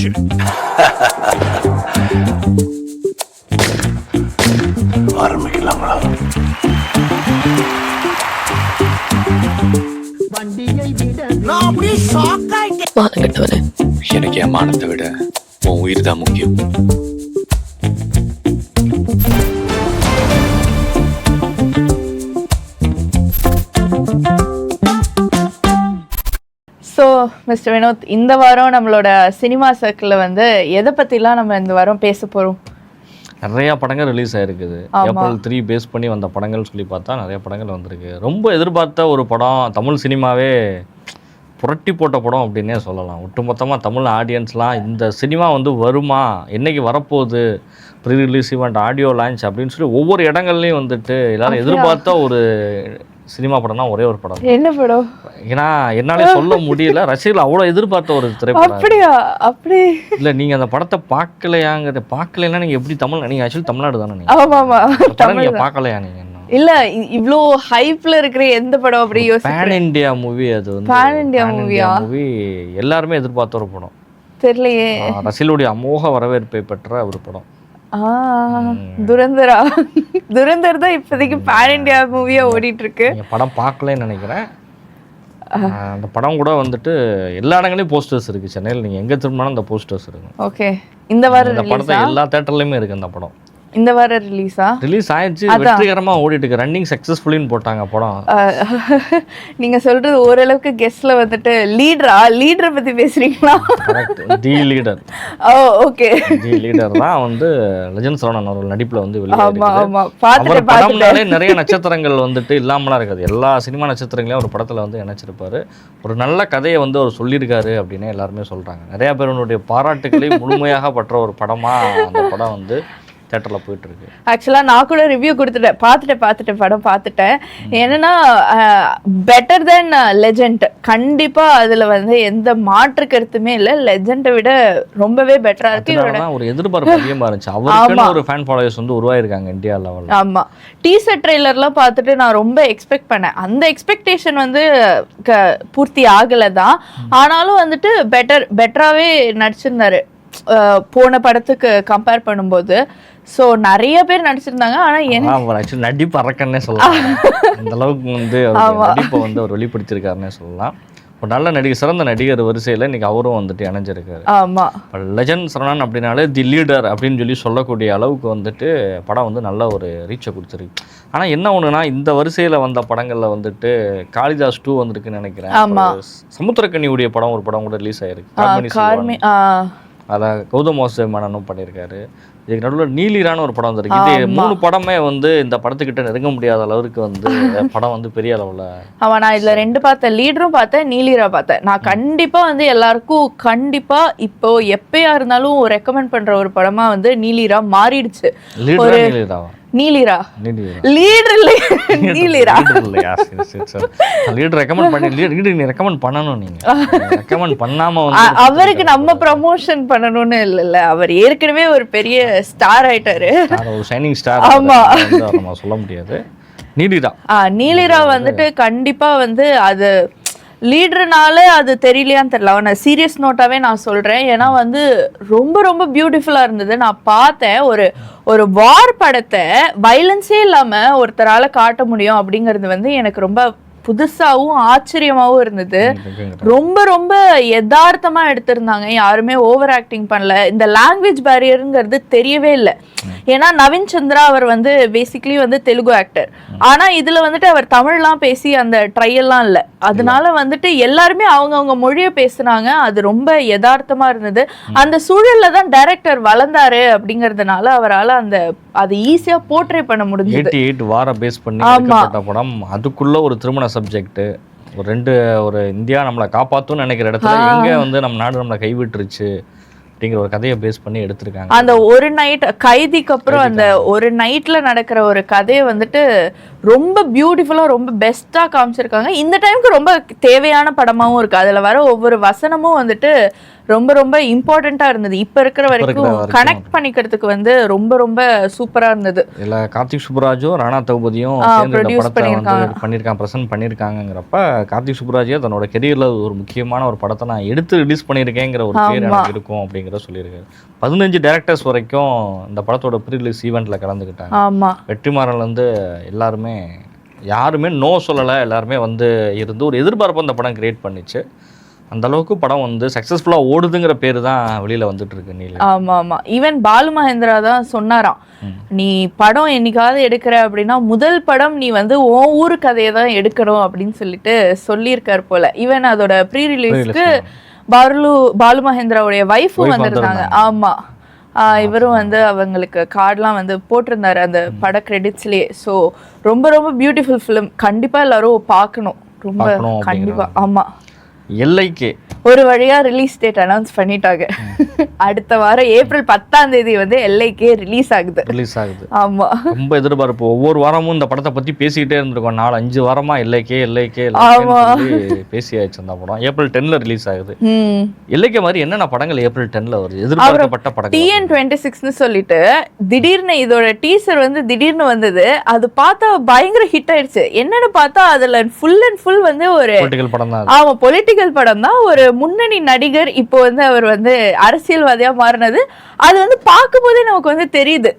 shit. ஆரம்பிக்கலாங்களா? நான் அப்படியே ஷாக் ஆயிட்டேன். மானங்கட்டவனே, எனக்கு என் மானத்தை விட உன் உயிர் தான் முக்கியம். ஸோ மிஸ்டர் வினோத், இந்த வாரம் நம்மளோட சினிமா சர்க்கிளில் வந்து எதை பற்றிலாம் நம்ம இந்த வாரம் பேச போகிறோம்? நிறையா படங்கள் ரிலீஸ் ஆகிருக்குது. ஏப்ரல் 3 பேஸ் பண்ணி வந்த படங்கள் சொல்லி பார்த்தா நிறைய படங்கள் வந்திருக்கு. ரொம்ப எதிர்பார்த்த ஒரு படம், தமிழ் சினிமாவே புரட்டி போட்ட படம் அப்படின்னே சொல்லலாம். ஒட்டுமொத்தமாக தமிழ் ஆடியன்ஸ்லாம் இந்த சினிமா வந்து வருமா, என்றைக்கு வரப்போகுது, pre release event, audio launch அப்படின்னு சொல்லி ஒவ்வொரு இடங்கள்லையும் வந்துட்டு எல்லாரும் எதிர்பார்த்த ஒரு சினிமா படம்னா ஒரே ஒரு படம். என்ன படம்? ஏன்னா என்னாலே சொல்ல முடியல, ரசிகர்கள் அவ்வளோ எதிர்பார்த்த ஒரு திரைப்படம். அப்படியா? அப்படி இல்லை, நீங்கள் அந்த படத்தை பார்க்கலைன்னா நீங்கள் எப்படி நீங்கள் ஆக்சுவலி தமிழ்நாடு தானே, ஆமாமா நீங்கள் பார்க்கலையா? நீங்கள் இல்ல இவ்ளோ ஹைப்ல இருக்கிற எந்த படம் அப்படி பேன் இண்டியா மூவி, அது வந்து பேன் இண்டியா மூவி எல்லாருமே எதிர்பார்த்த ஒரு படம். தெரியலையே. ரசிகர்களுடைய அமோக வரவேற்பை பெற்ற ஒரு படம். துரந்தர் தான் இப்போதைக்கு பேன் இண்டியா மூவியா ஓடிட்டு இருக்கு. படம் பார்க்கலன்னு நினைக்கிறேன். அந்த படம் கூட வந்துட்டு எல்லா இடங்களையும் போஸ்டர்ஸ் இருக்கு. சென்னையில் நீங்க எங்க திரும்பினாலும் அந்த போஸ்டர்ஸ் இருக்கு. ஓகே, இந்த வாரம் படத்தை எல்லா தியேட்டர்லயுமே இருக்கு. அந்த படம் இந்த வாரம் ரிலீஸ் ஆயிடுச்சு, வெற்றிகரமா ஓடிட்டு இருக்கு. ரன்னிங் சக்சஸ்ஃபுல்லின்னு போட்டாங்க படம். நீங்க சொல்றது ஓரளவுக்கு கெஸ்ட்ல வந்துட்டு லீடரை பத்தி பேசுறீங்களா? The leader. Okay, the leader தான் வந்து லெஜண்ட் சரவணன் அவர்கள் நடிப்புல வந்து படம்னாலே நிறைய நட்சத்திரங்கள் வந்துட்டு இல்லாமலாம் இருக்காது. எல்லா சினிமா நட்சத்திரங்களையும் ஒரு படத்துல வந்து இணைச்சிருப்பாரு. ஒரு நல்ல கதையை வந்து அவர் சொல்லியிருக்காரு அப்படின்னு எல்லாருமே சொல்றாங்க. நிறைய பேருடைய பாராட்டுகளை முழுமையாக பற்ற ஒரு படமா அந்த படம் வந்து தியேட்டரில் போயிட்டு இருக்கு. ஆக்சுவலாக நான் கூட ரிவ்யூ கொடுத்துட்டேன், படம் பார்த்துட்டேன். என்னன்னா பெட்டர் தென் லெஜெண்ட். கண்டிப்பாக அதில் வந்து எந்த மாற்று கருத்துமே இல்லை. லெஜெண்டை விட ரொம்பவே பெட்டராக இருக்கு. ஒரு எதிர்பார்ப்பு அதிகமாக இருந்துச்சு. அவருக்குன்னு ஒரு ஃபேன் ஃபாலோவர்ஸ் வந்து உருவாயிருக்காங்க இந்தியா லெவலில். ஆமாம், டீசர் ட்ரெய்லர்லாம் பார்த்துட்டு நான் ரொம்ப எக்ஸ்பெக்ட் பண்ணேன். அந்த எக்ஸ்பெக்டேஷன் வந்து பூர்த்தி ஆகலை தான். ஆனாலும் வந்துட்டு பெட்டராகவே நடிச்சிருந்தாரு போன படத்துக்கு கம்பேர் பண்ணும்போது. ஸோ நிறைய பேர் நடிச்சிருந்தாங்க. ஆனால் நடிப்பு அரக்கன்னே சொல்லலாம். அந்த அளவுக்கு வந்து நடிப்பை வந்து அவர் வெளிப்படுத்தியிருக்காருன்னே சொல்லலாம். ஒரு நல்ல நடிகர், சிறந்த நடிகர் வரிசையில் இன்னைக்கு அவரும் வந்துட்டு இணைஞ்சிருக்காரு. ஆமாம், லெஜண்ட் சரவணன் அப்படின்னாலே தி லீடர் அப்படின்னு சொல்லக்கூடிய அளவுக்கு வந்துட்டு படம் வந்து நல்ல ஒரு ரீச்சை கொடுத்துருக்கு. ஆனால் என்ன ஒன்றுனா, இந்த வரிசையில் வந்த படங்களில் வந்துட்டு காளிதாஸ் 2 வந்திருக்குன்னு நினைக்கிறேன். சமுத்திரக்கனியுடைய படம் ஒரு படம் கூட ரிலீஸ் ஆயிருக்கு. அதான் கௌதம் வாசுதேவ் பண்ணியிருக்காரு. இதுக்கு நடுவில் நீலிரான்னு ஒரு படம் வந்திருக்கு. இது 3 படமே வந்து இந்த படத்துக்கிட்ட நெருங்க முடியாத அளவுக்கு வந்து படம் வந்து பெரிய அளவில். ஆமாம், நான் இதில் 2 பார்த்தேன், லீடரும் பார்த்தேன், நீலிரா பார்த்தேன். நான் கண்டிப்பாக வந்து எல்லாருக்கும் இப்போ எப்பயா இருந்தாலும் ரெக்கமெண்ட் பண்ணுற ஒரு படமாக வந்து நீலிரா மாறிடுச்சு. நீலிரா லீடர் இல்லையா? நீலிரா லீடர் ரெக்கமெண்ட் பண்ணி லீடர் நீ ரெக்கமெண்ட் பண்ணணும். நீங்க ரெக்கமெண்ட் பண்ணாம அவருக்கு நம்ம ப்ரமோஷன் பண்ணணும்னு இல்லைல்ல, அவர் ஏற்கனவே ஒரு பெரிய ஸ்டார் ஆயிட்டாரு, ஒரு ஷைனிங் ஸ்டார். ஆமா, நம்ம சொல்ல முடியாது. நீலிரா வந்துட்டு கண்டிப்பா வந்து அது லீடர்னால அது தெரியலையான்னு தெரியல. அவனை சீரியஸ் நோட்டாவே நான் சொல்றேன். ஏன்னா வந்து ரொம்ப ரொம்ப பியூட்டிஃபுல்லா இருந்தது. நான் பார்த்தேன், ஒரு வார் படத்தை வைலன்ஸே இல்லாம ஒருத்தரால காட்ட முடியும் அப்படிங்கிறது வந்து எனக்கு ரொம்ப புதுசாகவும் ஆச்சரியமாகவும் இருந்தது. ரொம்ப ரொம்ப யதார்த்தமா எடுத்திருந்தாங்க. யாருமே ஓவர் ஆக்டிங் பண்ணல. இந்த லாங்குவேஜ் பேரியருங்கிறது தெரியவே இல்லை. ஏன்னா நவீன் சந்திரா அவர் வந்து பேசிக்கலி வந்து தெலுங்கு ஆக்டர். ஆனா இதுல வந்துட்டு அவர் தமிழ்லாம் பேசி அந்த ட்ரையெல்லாம் இல்லை. அதனால வந்துட்டு எல்லாருமே அவங்கவுங்க மொழியை பேசுனாங்க. அது ரொம்ப யதார்த்தமா இருந்தது. அந்த சூழல்ல தான் டைரக்டர் வளர்ந்தாரு அப்படிங்கறதுனால அவரால் அது ஈஸியா போர்ட்ரே பண்ண முடிஞ்சது. 88 வார பேஸ் பண்ணி எடுக்கப்பட்ட படம். அதுக்குள்ள ஒரு திருமண சப்ஜெக்ட், ஒரு இந்தியா நம்மளை காப்பாத்தும்னு நினைக்கிற இடத்துல எங்க வந்து நம்ம நாடு நம்மளை கைவிட்டுருச்சு அப்படிங்கிற ஒரு கதையை பேஸ் பண்ணி எடுத்திருக்காங்க. அந்த ஒரு நைட் கைதிக்கு அப்புறம் அந்த ஒரு நைட்ல நடக்கிற ஒரு கதையை வந்துட்டு ரொம்ப பியூட்டிஃபுல்லா ரொம்ப பெஸ்டா காமிச்சிருக்காங்க. இந்த டைமுக்கு ரொம்ப தேவையான படமாவும் இருக்கு. அதுல வர ஒவ்வொரு வசனமும் வந்துட்டு ரொம்ப ரொம்ப இம்பார்ட்டண்டா இருந்தது. இப்ப இருக்கிற வரைக்கும் கனெக்ட் பண்ணிக்கிறதுக்கு வந்து ரொம்ப ரொம்ப சூப்பரா இருந்தது. இல்ல கார்த்திக் சுப்புராஜும் ராணா தகுபதியும் பண்ணிருக்காங்க, பிரசன்ட் பண்ணிருக்காங்கிறப்ப கார்த்திக் சுப்புராஜே தன்னோட கெரியர்ல ஒரு முக்கியமான ஒரு படத்தை நான் எடுத்து ரிலீஸ் பண்ணியிருக்கேங்கிற ஒரு பேர் எனக்கு இருக்கும் அப்படிங்கிற சொல்லியிருக்காரு. 15 டைரக்டர்ஸ் வரைக்கும் இந்த படத்தோட ப்ரீ ரிலீஸ் ஈவெண்ட்ல கலந்துக்கிட்டாங்க. ஆமா, வெற்றிமாறன்ல இருந்து எல்லாருமே யாருமே நோ சொல்லலை, எல்லாருமே வந்து இருந்து ஒரு எதிர்பார்ப்பு அந்த படம் கிரியேட் பண்ணிச்சு. அந்த அளவுக்கு படம் வந்து சக்ஸஸ்ஃபுல்லாக ஓடுதுங்கிற பேர் தான் வெளியில் வந்துட்டு இருக்கு. நீல ஆமாம் ஆமாம், ஈவன் பாலு மகேந்திரா தான் சொன்னாராம், நீ படம் என்னைக்காவது எடுக்கிற அப்படின்னா முதல் படம் நீ வந்து உன் ஊரு கதையை தான் எடுக்கணும் அப்படின்னு சொல்லிட்டு சொல்லியிருக்காரு போல. ஈவன் அதோட ப்ரீ ரிலீஸ்க்கு பாலு மகேந்திராவுடைய ஒய்ஃபும் வந்திருந்தாங்க. ஆமாம், இவரும் வந்து அவங்களுக்கு கார்டெலாம் வந்து போட்டிருந்தாரு அந்த பட கிரெடிட்ஸ்லேயே. ஸோ ரொம்ப ரொம்ப பியூட்டிஃபுல் ஃபிலிம், கண்டிப்பாக எல்லாரும் பார்க்கணும். ரொம்ப கண்டிப்பாக. ஆமாம், எல்லைக்கே ஒரு வழியா ரிலீஸ் டேட் அனௌன்ஸ் பண்ணிட்டாங்க. அடுத்த வாரம் ஏப்ரல் 10ஆம் தேதி வந்து எல்லைக்கே ரிலீஸ் ஆகுது. ஆமா, ரொம்ப எதிர்பார்ப்பு. ஒவ்வொரு வாரமும் இந்த படத்தை பத்தி பேசிக்கிட்டே இருந்திருக்கோம். 4-5 வாரமா எல்லைக்கே பேசியாச்சு. அந்த படம் ஏப்ரல் 10ல ரிலீஸ் ஆகுது. எல்லைக்கே மாதிரி என்னென்ன படங்கள் ஏப்ரல் 10ல வருது எதிர்பார்க்கப்பட்ட படம்? TN26ன்னு சொல்லிட்டு திடீர்னு இதோட டீசர் வந்து திடீர்னு வந்தது. அது பார்த்தா பயங்கர ஹிட் ஆயிடுச்சு. என்னன்னு பார்த்தா அதுல ஃபுல் அண்ட் ஃபுல் வந்து ஒரு பொலிட்டிக்கல் படம் தான். ஆமா, பொலிட்டிக்கல் படம் தான். ஒரு முன்னணி நடிகர் இப்போ வந்து அவர் வந்து அரசியல்வாதியா மாறினது அது வந்து பார்க்கும் போதே நமக்கு வந்து தெரியுது,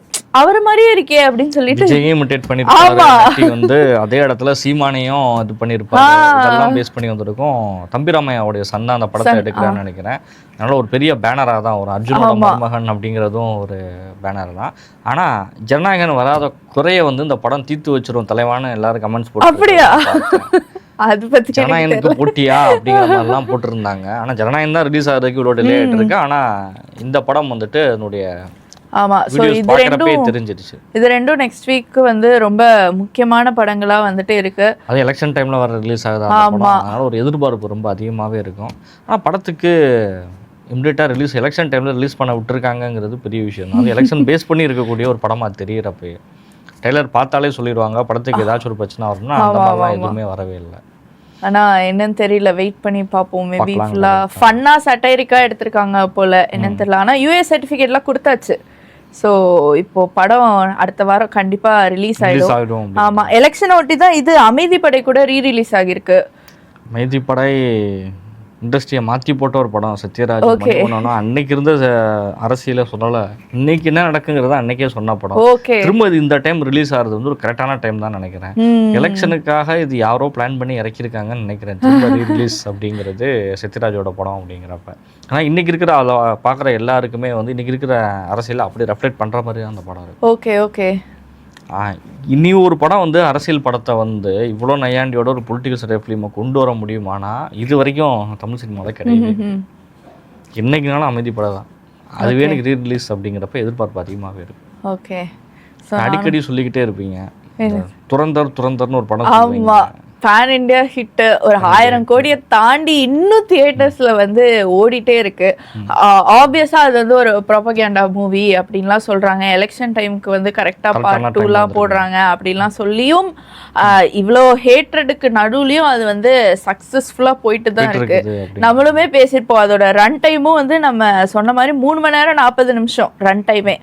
அவர் மாதிரியே இருக்கே அப்படின்னு சொல்லிட்டு வந்து அதே இடத்துல சீமானையும் இது பண்ணிருப்பாரு. இதெல்லாம் பேஸ் பண்ணி வந்திருக்கும். தம்பிராமையாவுடைய சன்னா அந்த படத்தை எடுக்கிறான்னு நினைக்கிறேன். அதனால ஒரு பெரிய பேனரா தான், ஒரு அர்ஜுனோட மருமகன் அப்படிங்கிறதும் ஒரு பேனர் தான். ஆனா ஜனநாயகன் வராத குறைய வந்து இந்த படம் தீர்த்து வச்சிரும் தலைவான எல்லாரும் கமெண்ட்ஸ் போட்டு. அப்படியா? அது பத்தி ஜனநாயகனுக்கு போட்டியா அப்படிங்கிற மாதிரிலாம் போட்டிருந்தாங்க. ஆனா ஜனநாயகம் தான் ரிலீஸ் ஆகிறதுக்கு இவ்வளோ டிலே ஆகிட்டு இருக்கு. ஆனா இந்த படம் வந்துட்டு அதனுடைய இது ரெண்டும் நெக்ஸ்ட் வீக் வந்து ரொம்ப முக்கியமான படங்களா வந்துட்டு இருக்கு. அது எலெக்ஷன் டைம்ல வர ரிலீஸ் ஆகுது. அதனால ஒரு எதிர்பார்ப்பு ரொம்ப அதிகமாவே இருக்கும். ஆனா படத்துக்கு இம்மிடியேட்டா ரிலீஸ் எலெக்ஷன் டைம்ல ரிலீஸ் பண்ண விட்டுருக்காங்கிறது பெரிய விஷயம் தான். அது எலெக்ஷன் பேஸ் பண்ணி இருக்கக்கூடிய ஒரு படமா தெரியுறப்ப ட்ரெய்லர் பார்த்தாலே சொல்லிடுவாங்க படத்துக்கு ஏதாச்சும் ஒரு பிரச்சனை வரும்னா. அந்த மாதிரிலாம் எதுவுமே வரவே இல்லை. ஆனா என்னன்னு தெரியல, வெயிட் பண்ணி பார்ப்போம். மேபி ஃபுல்லா ஃபன்னா சட்டைரிக்கா எடுத்திருக்காங்க போல, என்னன்னு தெரியல. ஆனா யூஎஸ் சர்டிஃபிகேட்லாம் கொடுத்தாச்சு. ஸோ இப்போ படம் அடுத்த வாரம் கண்டிப்பா ரிலீஸ் ஆயிடும். ஆமா, எலெக்ஷன் ஒட்டி தான் இது. அமைதிப்படை கூட ரீரிலீஸ் ஆகிருக்கு. அமைதிப்படை இண்டஸ்ட்ரியை மாற்றி போட்ட ஒரு படம். சத்யராஜ் பண்ணோம்னா அன்னைக்கு இருந்த அரசியல சொல்லலை, இன்னைக்கு என்ன நடக்குங்கிறத அன்னைக்கே சொன்ன படம். திரும்ப இது இந்த டைம் ரிலீஸ் ஆகிறது வந்து ஒரு கரெக்டான டைம் தான் நினைக்கிறேன். எலெக்ஷனுக்காக இது யாரோ பிளான் பண்ணி இறக்கிருக்காங்கன்னு நினைக்கிறேன். திரும்ப ரீரிலீஸ் அப்படிங்கிறது சத்யராஜோட படம் அப்படிங்கிறப்ப. ஆனால் இன்னைக்கு இருக்கிற பார்க்குற எல்லாருக்குமே வந்து இன்னைக்கு இருக்கிற அரசியலை அப்படி ரெஃப்ளெக்ட் பண்ணுற மாதிரி தான் அந்த படம் இருக்கு. ஓகே. இனி ஒரு படம் வந்து அரசியல் படத்தை வந்து இவ்வளோ நையாண்டியோட ஒரு பொலிட்டிக்கல் சட்டை ஃபிலிமை கொண்டு வர முடியுமானா இது வரைக்கும் தமிழ் சினிமாவில் கிடையாது. என்னைக்குனாலும் அமைதி படம் தான். அதுவே எனக்கு ரீரிலீஸ் அப்படிங்கிறப்ப எதிர்பார்ப்பு அதிகமாகவே இருக்கு. ஓகே, அடிக்கடி சொல்லிக்கிட்டே இருப்பீங்க துரந்தர்னு ஒரு படம். பேன் இண்டியா ஹிட், ஒரு 1000 கோடியை தாண்டி இன்னும் தியேட்டர்ஸ்ல வந்து ஓடிட்டே இருக்கு. ஆப்வியஸா அது வந்து ஒரு ப்ரோபகேண்டா மூவி அப்படின்லாம் சொல்றாங்க. எலெக்ஷன் டைமுக்கு வந்து கரெக்டா பார்ட் 2லாம் போடுறாங்க அப்படின்லாம் சொல்லியும் இவ்வளோ ஹேட்ரடுக்கு நடுவுலையும் அது வந்து சக்சஸ்ஃபுல்லா போயிட்டு தான் இருக்கு. நம்மளுமே பேசியிருப்போம், அதோட ரன் டைமும் வந்து நம்ம சொன்ன மாதிரி 3 மணி நேரம் 40 நிமிஷம் ரன் டைமே.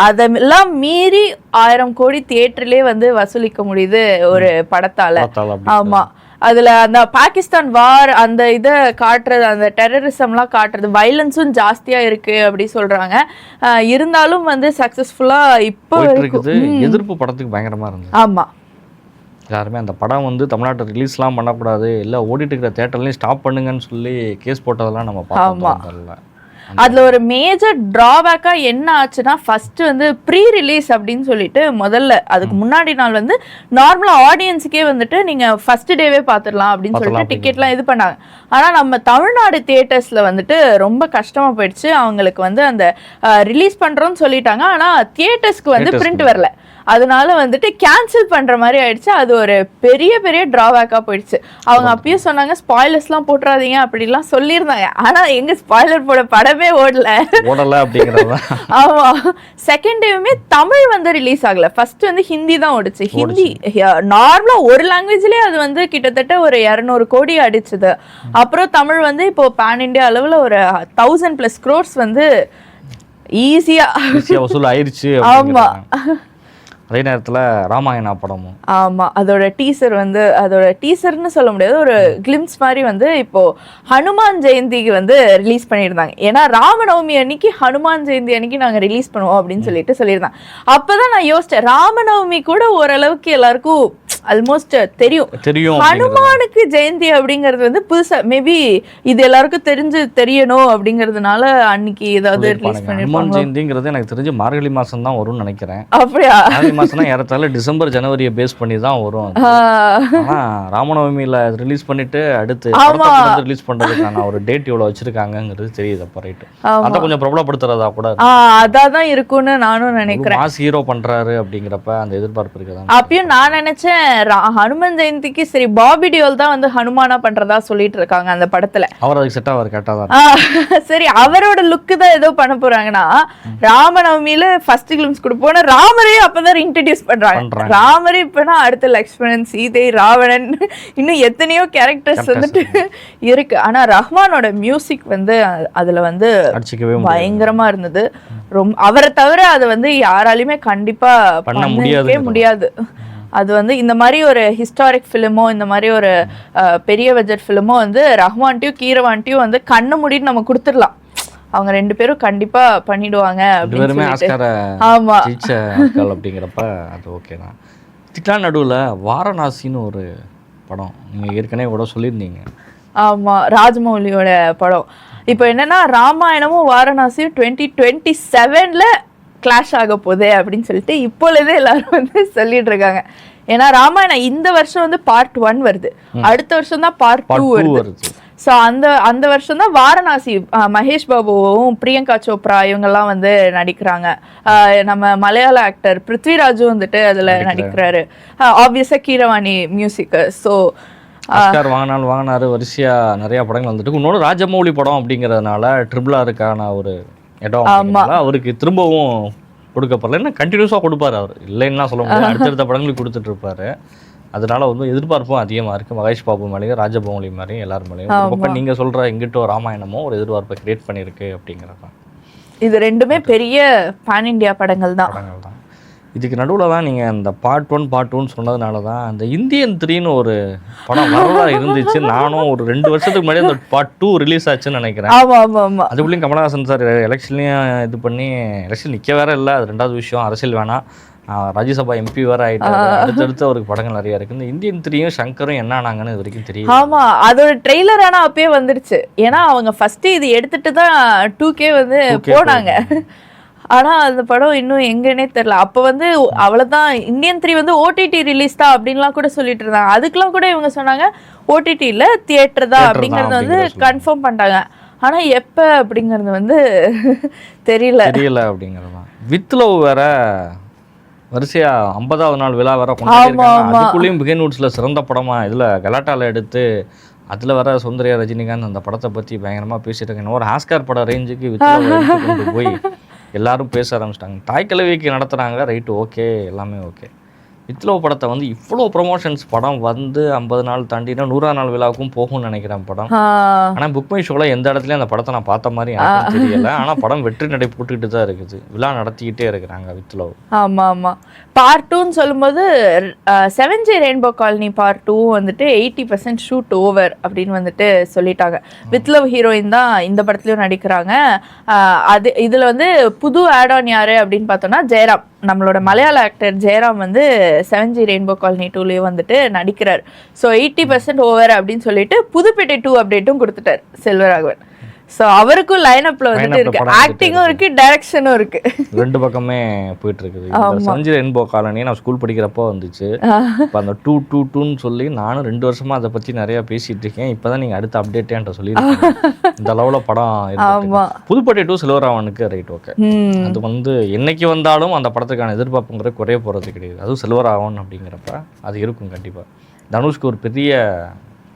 அதெல்லாம் மீறி 1000 கோடி தியேட்டர்லயே வந்து வசூலிக்க முடியுது ஒரு படத்தால. ஆமா, அதுல அந்த பாகிஸ்தான் வார் அந்த இதை காட்டுறது, அந்த டெரரிசம்லாம் காட்டுறது, வைலன்ஸும் ஜாஸ்தியா இருக்கு அப்படி சொல்றாங்க. இருந்தாலும் வந்து சக்சஸ்ஃபுல்லா இப்போ இருக்குது. எதிர்ப்பு படத்துக்கு பயங்கரமா இருந்தது. ஆமா, எல்லாருமே அந்த படம் வந்து தமிழ்நாட்டில் ரிலீஸ்லாம் பண்ணக்கூடாது, இல்லை ஓடிட்டு இருக்கிற தேட்டர்லையும் ஸ்டாப் பண்ணுங்கன்னு சொல்லி கேஸ் போட்டதெல்லாம் நம்ம பார்த்தோம். அதுல ஒரு மேஜர் டிராபேக்கா என்ன ஆச்சுன்னா, ஃபர்ஸ்ட் வந்து ப்ரீ ரிலீஸ் அப்படின்னு சொல்லிட்டு முதல்ல அதுக்கு முன்னாடி நாள் வந்து நார்மலா ஆடியன்ஸுக்கே வந்துட்டு நீங்க ஃபர்ஸ்ட் டேவே பாத்துடலாம் அப்படின்னு சொல்லிட்டு டிக்கெட்லாம் இது பண்ணாங்க. ஆனா நம்ம தமிழ்நாடு தியேட்டர்ஸ்ல வந்துட்டு ரொம்ப கஷ்டமா போயிடுச்சு. அவங்களுக்கு வந்து அந்த ரிலீஸ் பண்றோம்னு சொல்லிட்டாங்க, ஆனா தியேட்டர்ஸ்க்கு வந்து பிரிண்ட் வரல. அதனால வந்துட்டு கேன்சல் பண்ற மாதிரி ஆயிடுச்சு. அது ஒரு பெரிய பெரிய டிராபேக்கா போயிடுச்சு. அவங்க அப்பயும் சொன்னாங்க ஸ்பாய்லர்ஸ்லாம் போட்டுறாதீங்க அப்படிலாம் சொல்லியிருந்தாங்க. ஆனா எங்க ஸ்பாய்லர் போட படமே ஓடல அப்படிங்கிறதா. ஆமா, செகண்ட் டேவுமே தமிழ் வந்து ரிலீஸ் ஆகல. ஃபர்ஸ்ட் வந்து ஹிந்தி தான் ஓடுச்சு. ஹிந்தி நார்மலா ஒரு லாங்குவேஜ்லயே அது வந்து கிட்டத்தட்ட ஒரு 200 கோடி அடிச்சது. அப்புறம் தமிழ் வந்து இப்போ பேன் இண்டியா அளவுல ஒரு 1000+ crores வந்து ஈஸியா வசூல் ஆயிருச்சு. ஆமா, அதே நேரத்துல ராமாயணா படமும் ஆமா, அதோட டீசர் வந்து அதோட டீசர்னு சொல்ல முடியாது, ஒரு கிளிம்ஸ் மாதிரி வந்து இப்போ ஹனுமான் ஜெயந்திக்கு வந்து ரிலீஸ் பண்ணியிருந்தாங்க. ஏன்னா ராமநவமி அன்னைக்கு ஹனுமான் ஜெயந்தி அன்னைக்கு நாங்க ரிலீஸ் பண்ணுவோம் அப்படின்னு சொல்லியிருந்தாங்க. அப்பதான் நான் யோசிச்சேன், ராமநவமி கூட ஓரளவுக்கு எல்லாருக்கும் ஆல்மோஸ்ட் தெரியும். ஹனுமானுக்கு ஜெயந்தி அப்படிங்கிறது வந்து புதுசா மேபி இது எல்லாருக்கும் தெரியணும் அப்படிங்கறதுனால அன்னைக்கு ஏதாவது ரிலீஸ் பண்ணிருப்பாங்க. ஹனுமான் ஜெயந்திங்கிறது எனக்கு தெரிஞ்சு மார்கழி மாசம் தான் வரும்னு நினைக்கிறேன். அப்படியா? மார்கழி மாசம்னா ஏறத்தாழ டிசம்பர் ஜனவரியை பேஸ் பண்ணி தான் வரும். ஆனா ராமநவமியில ரிலீஸ் பண்ணிட்டு அடுத்து ரிலீஸ் பண்றதுக்கான ஒரு டேட் இவ்வளவு வச்சிருக்காங்கிறது தெரியுது. அப்ப ரைட், அத கொஞ்சம் பிரபலப்படுத்துறதா கூட அதான் இருக்கும்னு நானும் நினைக்கிறேன். மாஸ் ஹீரோ பண்றாரு அப்படிங்கிறப்ப அந்த எதிர்பார்ப்பு இருக்குதா? அப்பயும் நான் நினைச்சேன் ஹனுமன் ஜெயந்திக்கு சரி பாபி டியோல் தான் வந்து ஹனுமானா பண்றதா சொல்லிட்டு இருக்காங்க அந்த படத்துல. அவர் அதுக்கு செட் ஆவார் கேட்டாதான். சரி, அவரோட லுக்கு தான் ஏதோ பண்ண போறாங்கன்னா ராமநவமியில ஃபர்ஸ்ட் கிளிம்ஸ் கொடுப்போம், ராமரே அப்பதான் இன்ட்ரடியூஸ் பண்றாங்க. ராமரே இப்பனா அடுத்த லக்ஷ்மணன், சீதை, ராவணன், இன்னும் எத்தனையோ கேரக்டர்ஸ் வந்துட்டு இருக்கு. ஆனா ரஹ்மானோட மியூசிக் வந்து அதுல வந்து பயங்கரமா இருந்தது. ரொம்ப அவரை தவிர அது வந்து யாராலையுமே கண்டிப்பா பண்ணவே முடியாது. அது வந்து இந்த மாதிரி ஒரு ஹிஸ்டாரிக் ஃபிலிமோ இந்த மாதிரி ஒரு பெரிய பட்ஜெட் ஃபிலிமோ வந்து ரஹ்மான்ட்டையும் கீரவான்ட்டையும் வந்து கண்ணு மூடிட்டு நம்ம கொடுத்துடலாம். அவங்க 2 பேரும் கண்டிப்பா பண்ணிடுவாங்க ஆமா அப்படிங்கிறப்ப அது ஓகே தான். இதுக்கெல்லாம் நடுவில் வாரணாசின்னு ஒரு படம் நீங்க ஏற்கனவே கூட சொல்லியிருந்தீங்க. ஆமா, ராஜமௌலியோட படம். இப்போ என்னன்னா ராமாயணமும் வாரணாசியும் 2027ல கிளாஷ் ஆக போகுது அப்படின்னு சொல்லிட்டு இப்போலேருந்தே எல்லாரும் வந்து சொல்லிட்டு இருக்காங்க. ஏன்னா ராமாயணம் இந்த வருஷம் வந்து பார்ட் 1 வருது, அடுத்த வருஷம் தான் பார்ட் 2 வருது. ஸோ அந்த வருஷம் தான் வாரணாசி மகேஷ் பாபுவும் பிரியங்கா சோப்ரா இவங்கெல்லாம் வந்து நடிக்கிறாங்க. நம்ம மலையாள ஆக்டர் பிருத்விராஜும் வந்துட்டு அதில் நடிக்கிறாரு. ஆப்வியஸாக கீரவாணி மியூசிக்கு. ஸோ வாங்கினாரு வரிசையா நிறைய படங்கள் வந்துட்டு. இன்னொன்று ராஜமௌலி படம் அப்படிங்கிறதுனால RRRக்கான ஒரு இடம் அவருக்கு திரும்பவும் கொடுக்கப்படல. என்ன கண்டினியூஸாக கொடுப்பாரு அவர், இல்லைன்னா சொல்ல முடியாது. அடுத்தடுத்த படங்களுக்கு கொடுத்துட்டு இருப்பாரு. அதனால வந்து எதிர்பார்ப்பும் அதிகமாக இருக்குது. மகேஷ் பாபு மேலேயும் ராஜமௌலி மேலேயும் எல்லாரும் மேலேயும். இப்போ நீங்கள் சொல்கிற இங்கிட்ட ராமாயணமும் ஒரு எதிர்பார்ப்பை கிரியேட் பண்ணியிருக்கு அப்படிங்கிறது. இது 2மே பெரிய பேன் இண்டியா படங்கள் தான். இதுக்கு நடுவில் தான் நீங்கள் இந்த பார்ட் 1 பார்ட் 2ன்னு சொன்னதுனால தான் அந்த இந்தியன் 3ன்னு ஒரு படம் வரலாறு இருந்துச்சு. நானும் ஒரு 2 வருஷத்துக்கு முன்னாடி அந்த பார்ட் 2 ரிலீஸ் ஆச்சுன்னு நினைக்கிறேன். அதுக்குள்ளேயும் கமலஹாசன் சார் எலெக்ஷன்லையும் இது பண்ணி எலெக்ஷன் நிற்க வேற இல்லை, அது 2வது விஷயம். அரசியல் வேணாம், ராஜ்யசபா MP வேற ஆயிட்டாரு. அடுத்தடுத்து அவருக்கு படங்கள் நிறைய இருக்கு. இந்த இந்தியன் 3யும் சங்கரும் என்ன ஆனாங்கன்னு இது வரைக்கும் தெரியும். ஆமா, அதோட ட்ரெய்லர் ஆனா அப்பயே வந்துருச்சு. ஏன்னா அவங்க ஃபர்ஸ்ட் இது எடுத்துட்டு தான் 2K வந்து போனாங்க. ஆனா அந்த படம் இன்னும் எங்கன்னே தெரியல. அப்ப வந்து அவ்வளவுதான், இந்தியன் 3 வந்து OTT ரிலீஸ் தான் அப்படின்லாம் கூட சொல்லிட்டு இருந்தாங்க. அதுக்கெல்லாம் கூட இவங்க சொன்னாங்க OTT இல்ல தியேட்டர் தான் அப்படிங்கறது வந்து கன்ஃபார்ம் பண்ணிட்டாங்க. ஆனா எப்ப அப்படிங்கறது வந்து தெரியல அப்படிங்கறதா. வித் லவ் வேற வரிசையா 50வது நாள் விழா வேற கொண்டாடிருக்காங்க. அதுக்குள்ளேயும் பிகைன்வுட்ஸ்ல சிறந்த படமா இதுல கலாட்டால எடுத்து அதுல வர சுந்தரியா ரஜினிகாந்த் அந்த படத்தை பத்தி பயங்கரமா பேசிட்டு இருக்காங்க. ஒரு ஆஸ்கார் பட ரேஞ்சுக்கு வித் லவ் கொண்டு போய் எல்லாரும் பேச ஆரம்பிச்சிட்டாங்க. தாய் கிழவிக்கு நடத்துகிறாங்க, ரைட்டு, ஓகே, எல்லாமே ஓகே. வித்லவ் படத்தை வந்து இவ்வளோ ப்ரொமோஷன்ஸ் படம் வந்து 50 நாள் தாண்டினா 100ஆம் நாள் விழாவுக்கும் போகும்னு நினைக்கிறேன் படம். ஆனால் புக் மை ஷோவில் எந்த இடத்துலையும் அந்த படத்தை நான் பார்த்த மாதிரி எனக்கு தெரியல. ஆனால் படம் வெற்றி நடை போட்டுக்கிட்டு தான் இருக்குது, விழா நடத்திக்கிட்டே இருக்கிறாங்க வித்லவ். ஆமாம் ஆமாம். பார்ட் 2ன்னு சொல்லும்போது 7J ரெயின்போ காலனி பார்ட் 2 வந்துட்டு 80% ஷூட் ஓவர் அப்படின்னு வந்துட்டு சொல்லிட்டாங்க. வித்லவ் ஹீரோயின் தான் இந்த படத்துலையும் நடிக்கிறாங்க. அது இதில் வந்து புது ஆட் ஆன் யார் அப்படின்னு பார்த்தோன்னா ஜெயராம், நம்மளோட மலையாள ஆக்டர் ஜெயராம் வந்து 7J ரெயின்போ காலனி 2லேயும் வந்துட்டு நடிக்கிறார். ஸோ 80% ஓவர் அப்படின்னு சொல்லிட்டு புதுப்பேட்டை 2 அப்டேட்டும் கொடுத்துட்டார் செல்வராகவன். ஸோ அவருக்கும் லைனப்ல வந்துட்டு இருக்கு, ஆக்டிங்கும் இருக்கு, டைரக்ஷனும் இருக்கு, ரெண்டு பக்கமே போயிட்டு இருக்குது. சஞ்சய் ரெயின்போ காலனி நான் ஸ்கூல் படிக்கிறப்போ வந்துச்சு. இப்போ அந்த 222ன்னு சொல்லி நானும் 2 வருஷமா அதை பத்தி நிறைய பேசிட்டு இருக்கேன். இப்பதான் நீங்க அடுத்த அப்டேட்டேன்ட்ட சொல்லியிருக்கீங்க. இந்த அளவுல படம் இருக்கு. புதுப்பேட்டை 2 சில்வராவனுக்கு ரைட் ஓகே. அது வந்து என்னைக்கு வந்தாலும் அந்த படத்துக்கான எதிர்பார்ப்புங்கிற குறைய போறது கிடையாது. அதுவும் சில்வராவன் அப்படிங்கிறப்ப அது இருக்கும் கண்டிப்பா. தனுஷ்க்கு ஒரு பெரிய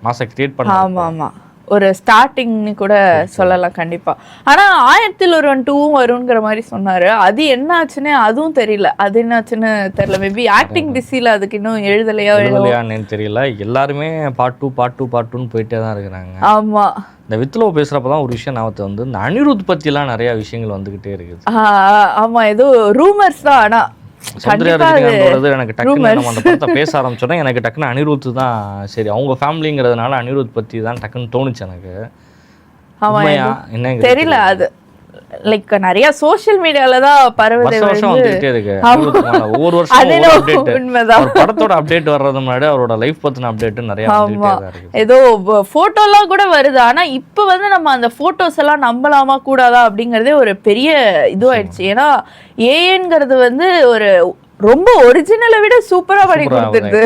மாசம் கிரியேட் பண்ண. ஆமா ஒரு ஸ்டார்டிங்னு கூட சொல்லலாம் கண்டிப்பா. ஆனா 1001 வருங்கிற மாதிரி சொன்னாரு. அது என்ன ஆச்சுன்னு அதுவும் தெரியல. அது என்ன ஆச்சுன்னு தெரியல. மேபி ஆக்டிங் பிஸில அதுக்கு இன்னும் எழுதலையான்னு தெரியல. எல்லாருமே பார்ட் 2ன்னு போயிட்டே தான் இருக்கிறாங்க. ஆமா. இந்த வித்லோ பேசுறப்பதான் ஒரு விஷயம் நாமத்தை வந்து இந்த அனிருத் பத்தி எல்லாம் நிறைய விஷயங்கள் வந்துகிட்டே இருக்குது. ஆமா ஏதோ ரூமர்ஸ் தான். ஆனா எனக்கு டக்குன்னு நம்ம அந்த படத்தை பேச ஆரம்பிச்சோன்னா எனக்கு டக்குன்னு அனிருத் தான் சரி, அவங்க ஃபேமிலிங்கிறதுனால அனிருத் பத்தி தான் டக்குன்னு தோணுச்சு எனக்கு. என்ன தெரியல, அது லைக் நிறைய சோஷியல் மீடியால தான் பரவுது. ஒவ்வொரு வருஷம் படத்தோட அப்டேட் வர்றது முன்னாடி அவரோட லைஃப் பத்தின அப்டேட் நிறைய ஏதோ போட்டோலாம் கூட வருது. ஆனா இப்ப வந்து நம்ம அந்த போட்டோஸ் எல்லாம் நம்பலாமா கூடாதா அப்படிங்கறதே ஒரு பெரிய இதுவாயிடுச்சு. ஏன்னா ஏஎன்ங்கிறது வந்து ஒரு ரொம்ப ஒரிஜினலை விட சூப்பரா பண்ணி கொடுத்துருது.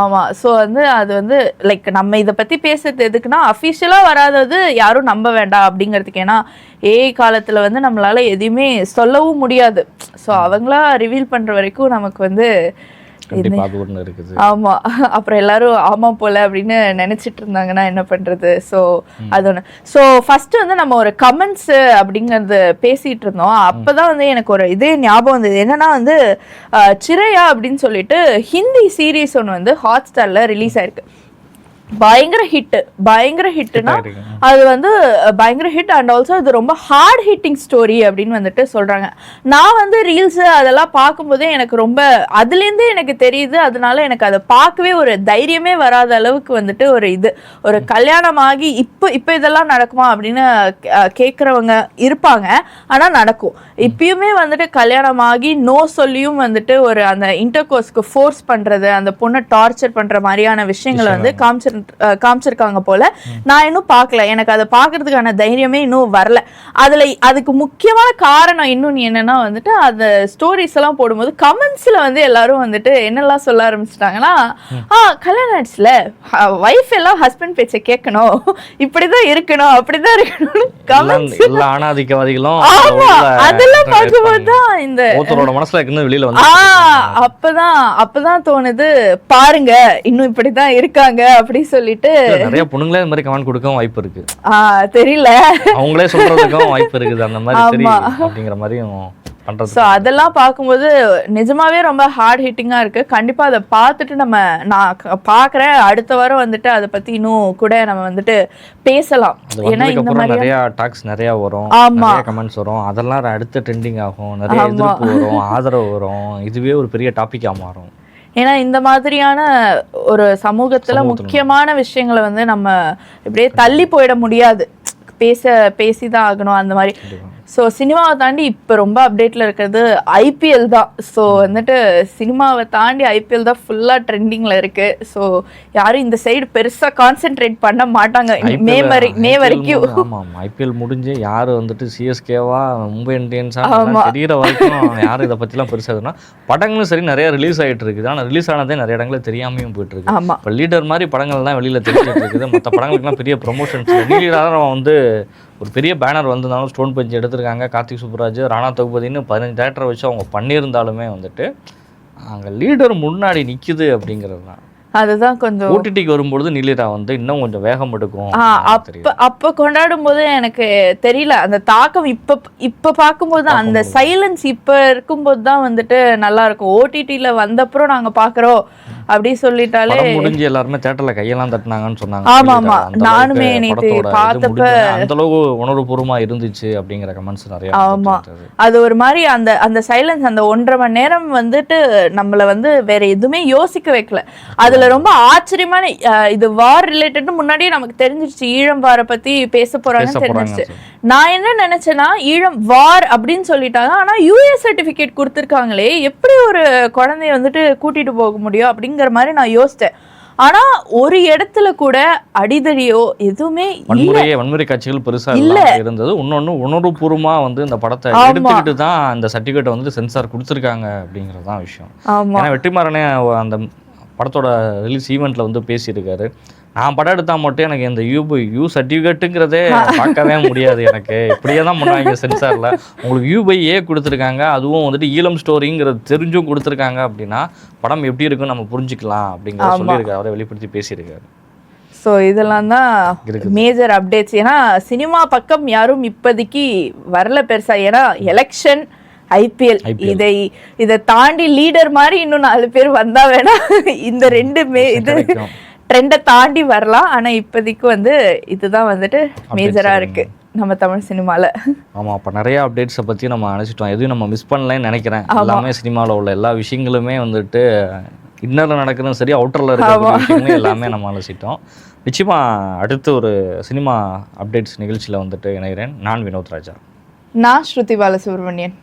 ஆமா. ஸோ வந்து அது வந்து லைக் நம்ம இதை பத்தி பேசுறது எதுக்குன்னா அஃபிஷியலா வராதது யாரும் நம்ப வேண்டாம் அப்படிங்கிறதுக்கு. ஏன்னா ஏஐ காலத்துல வந்து நம்மளால எதையுமே சொல்லவும் முடியாது. ஸோ அவங்களா ரிவீல் பண்ற வரைக்கும் நமக்கு வந்து ஆமா. அப்புறம் எல்லாரும் ஆமா போல அப்படின்னு நினைச்சிட்டு இருந்தாங்கன்னா என்ன பண்றது. ஸோ அது ஒன்று. ஸோ ஃபர்ஸ்ட் வந்து நம்ம ஒரு கமெண்ட்ஸ் அப்படிங்கறது பேசிட்டு இருந்தோம். அப்பதான் வந்து எனக்கு ஒரு இதே ஞாபகம் வந்தது. என்னன்னா வந்து சிரையா அப்படின்னு சொல்லிட்டு ஹிந்தி சீரீஸ் ஒன்று வந்து ஹாட்ஸ்டார்ல ரிலீஸ் ஆயிருக்கு. பயங்கர ஹிட்னா அது வந்து பயங்கர ஹிட். அண்ட் ஆல்சோ அது ரொம்ப ஹார்ட் ஹிட்டிங் ஸ்டோரி அப்படின்னு வந்துட்டு சொல்றாங்க. நான் வந்து ரீல்ஸ் அதெல்லாம் பார்க்கும்போதே எனக்கு ரொம்ப அதுலேருந்தே எனக்கு தெரியுது. அதனால எனக்கு அதை பார்க்கவே ஒரு தைரியமே வராத அளவுக்கு வந்துட்டு ஒரு கல்யாணமாகி இப்போ இதெல்லாம் நடக்குமா அப்படின்னு கேட்குறவங்க இருப்பாங்க. ஆனால் நடக்கும். இப்பயுமே வந்துட்டு கல்யாணமாகி நோ சொல்லியும் வந்துட்டு ஒரு அந்த இன்டர்கோர்ஸ்க்கு ஃபோர்ஸ் பண்றது, அந்த பொண்ணை டார்ச்சர் பண்ற மாதிரியான விஷயங்களை வந்து காமிச்சிருக்காங்க போல. நான் இன்னும் பார்க்கல. எனக்கு அதை பார்க்கறதுக்கான தைரியமே இன்னும் வரல. அதுக்கு முக்கியமான காரணம் இன்னொன்னு என்னன்னா வந்துட்டு அந்த ஸ்டோரிஸ் எல்லாம் போடும்போது கமெண்ட்ஸ்ல வந்து எல்லாரும் வந்துட்டு என்னெல்லாம் சொல்ல ஆரம்பிச்சிட்டாங்கன்னா, கல்யாணம் ஆயிடுச்சுல, வைஃப் எல்லாம் ஹஸ்பண்ட் பேச்சை கேட்கணும், இப்படிதான் இருக்கணும், அப்படிதான் இருக்கணும் கமெண்ட்ஸ். அதெல்லாம் பார்க்கும்போது தான் இந்த மனசுல வெளியில வந்து அப்பதான் தோணுது, பாருங்க இன்னும் இப்படிதான் இருக்காங்க அப்படி சொல்லிட்டு. நிறைய பொண்ணுங்களே இந்த மாதிரி கமெண்ட் கொடுக்கவும் வாய்ப்பு இருக்கு. தெரியல, அவங்களே சொல்றதுக்கும் வாய்ப்பு இருக்குது. அந்த மாதிரி அப்படிங்கிற மாதிரியும் பண்றது. ஸோ அதெல்லாம் பார்க்கும்போது நிஜமாவே ரொம்ப ஹார்ட் ஹிட்டிங்கா இருக்கு. கண்டிப்பா அதை பார்த்துட்டு நான் பார்க்குறேன். அடுத்த வாரம் வந்துட்டு அதை பத்தி இன்னும் கூட நம்ம வந்துட்டு பேசலாம். ஏன்னா இந்த மாதிரி நிறைய டாக்ஸ் நிறைய வரும், நிறைய கமெண்ட்ஸ் வரும். அதெல்லாம் அடுத்த ட்ரெண்டிங் ஆகும், நிறைய எதிர்ப்பு வரும், ஆதரவு வரும். இதுவே ஒரு பெரிய டாபிக்கா மாறும். ஏன்னா இந்த மாதிரியான ஒரு சமூகத்துல முக்கியமான விஷயங்களை வந்து நம்ம இப்படியே தள்ளி போயிட முடியாது. பேசிதான் ஆகணும் அந்த மாதிரி. ஸோ சினிமாவை தாண்டி இப்போ ரொம்ப அப்டேட்டில் இருக்கிறது ஐபிஎல் தான். ஸோ வந்துட்டு சினிமாவை தாண்டி ஐபிஎல் தான் ஃபுல்லாக ட்ரெண்டிங்கில் இருக்குது. ஸோ யாரும் இந்த சைடு பெருசாக கான்சென்ட்ரேட் பண்ண மாட்டாங்க மே வரைக்கும். ஆமாம், ஐபிஎல் முடிஞ்சு யார் வந்துட்டு சிஎஸ்கேவா மும்பை இந்தியன்ஸா தெரிகிற வரைக்கும் யாரும் இதை பற்றிலாம் பெருசாக படங்களும் சரி நிறைய ரிலீஸ் ஆகிட்டு இருக்குது. ஆனால் ரிலீஸ் ஆனதே நிறைய இடங்களில் தெரியாமையும் போயிட்டு இருக்கு. ஆமாம், இப்போ லீடர் மாதிரி படங்கள் தான் வெளியில் தெரிஞ்சுட்டு இருக்குது. மற்ற படங்களுக்குலாம் பெரிய ப்ரொமோஷன்ஸ் லீடராக வந்து ஒரு பெரிய பேனர் வந்திருந்தாலும் ஸ்டோன் பெஞ்ச் எடுத்திருக்காங்க. கார்த்திக் சுப்புராஜ், ராணா தகுபதினு 15 டேரக்டரை வச்சு அவங்க பண்ணியிருந்தாலுமே வந்துட்டு அங்கே லீடர் முன்னாடி நிற்குது அப்படிங்கிறது தான். அதுதான் கொஞ்சம் ஓடிடிக்கு வரும்பொழுது நீலிரா வந்து இன்னும் கொஞ்சம் வேகம் எடுக்கும். அப்ப கொண்டாடும் போது எனக்கு தெரியல அந்த தாக்கம். இப்ப பார்க்கும்போது அந்த சைலன்ஸ் இப்ப இருக்கும்போது தான் வந்துட்டு நல்லா இருக்கும். ஓடிடில வந்தப்புறம் நாங்க பாக்குறோம் அப்படி சொல்லிட்டாலே முடிஞ்சு எல்லாருமே தியேட்டர்ல கையெல்லாம் தட்டினாங்கன்னு சொன்னாங்க. ஆமா, நானுமே நேத்து பார்த்தப்ப அந்த அளவு உணர்வுபூர்வமா இருந்துச்சு அப்படிங்கிற கமெண்ட்ஸ் நிறைய. ஆமா, அது ஒரு மாதிரி அந்த சைலன்ஸ் அந்த 1.5 மணி நேரம் வந்துட்டு நம்மள வந்து வேற எதுவுமே யோசிக்க வைக்கல. அதுல ரொம்ப ஆச்சரியமான இது வார் ரிலேட்டட் முன்னாடியே நமக்கு தெரிஞ்சிருச்சு. ஈழம் வார பத்தி பேச போறாங்கன்னு தெரிஞ்சிருச்சு. நான் என்ன நினைச்சேன்னா ஈழம் வார் அப்படின்னு சொல்லிட்டாங்க. ஆனா யூஎஸ் சர்டிபிகேட் கொடுத்துருக்காங்களே, எப்படி ஒரு குழந்தைய வந்துட்டு கூட்டிட்டு போக முடியும் அப்படிங்கிற மாதிரி நான் யோசிச்சேன். ஆனா ஒரு இடத்துல கூட அடிதடியோ எதுவுமே வன்முறை காட்சிகள் பெருசா இருந்தது. இன்னொன்னு உணர்வுபூர்வமா வந்து இந்த படத்தை எடுத்துக்கிட்டு தான் அந்த சர்டிபிகேட்டை வந்து சென்சார் கொடுத்துருக்காங்க அப்படிங்கிறது தான் விஷயம். ஏன்னா வெற்றிமாறனே அந்த படத்தோட ரிலீஸ் ஈவெண்ட்ல வந்து பேசியிருக்காரு, நான் படம் எடுத்தா மட்டும் எனக்கு இந்த யூ சர்டிஃபிகேட்டுங்கிறதே பார்க்கவே முடியாது, எனக்கு இப்படியே தான் பண்ணாங்க சென்சாரில். உங்களுக்கு யூ/ஏ கொடுத்துருக்காங்க, அதுவும் வந்துட்டு ஈழம் ஸ்டோரிங்கிறது தெரிஞ்சும் கொடுத்துருக்காங்க அப்படின்னா படம் எப்படி இருக்குன்னு நம்ம புரிஞ்சுக்கலாம் அப்படிங்கிறத சொல்லியிருக்காரு, அவரை வெளிப்படுத்தி பேசியிருக்காரு. ஸோ இதெல்லாம் தான் மேஜர் அப்டேட்ஸ். ஏன்னா சினிமா பக்கம் யாரும் இப்போதைக்கு வரல பெருசா. ஏன்னா எலெக்ஷன், ஐபிஎல் இதை தாண்டி லீடர் மாதிரி இன்னும் 4 பேர் வந்தா வேணா இந்த 2 இது ட்ரெண்டை தாண்டி வரலாம். ஆனா இப்போதைக்கு வந்து இதுதான் வந்துட்டு மேஜரா இருக்கு நம்ம தமிழ் சினிமால. ஆமா, அப்ப நிறைய அப்டேட்ஸை பத்தி நம்ம அழைச்சிட்டோம், எதுவும் நம்ம மிஸ் பண்ணலன்னு நினைக்கிறேன். எல்லாமே சினிமாவில் உள்ள எல்லா விஷயங்களுமே வந்துட்டு இன்னரில் நடக்கிறதும் சரி, அவுட்டரில் இருக்கிற விஷயங்களும் எல்லாமே நம்ம அழைச்சிட்டோம். நிச்சயமா அடுத்து ஒரு சினிமா அப்டேட்ஸ் நிகழ்ச்சியில் வந்துட்டு இணைகிறேன். நான் வினோத் ராஜா. நான் ஸ்ருதி பாலசுப்ரமணியன்.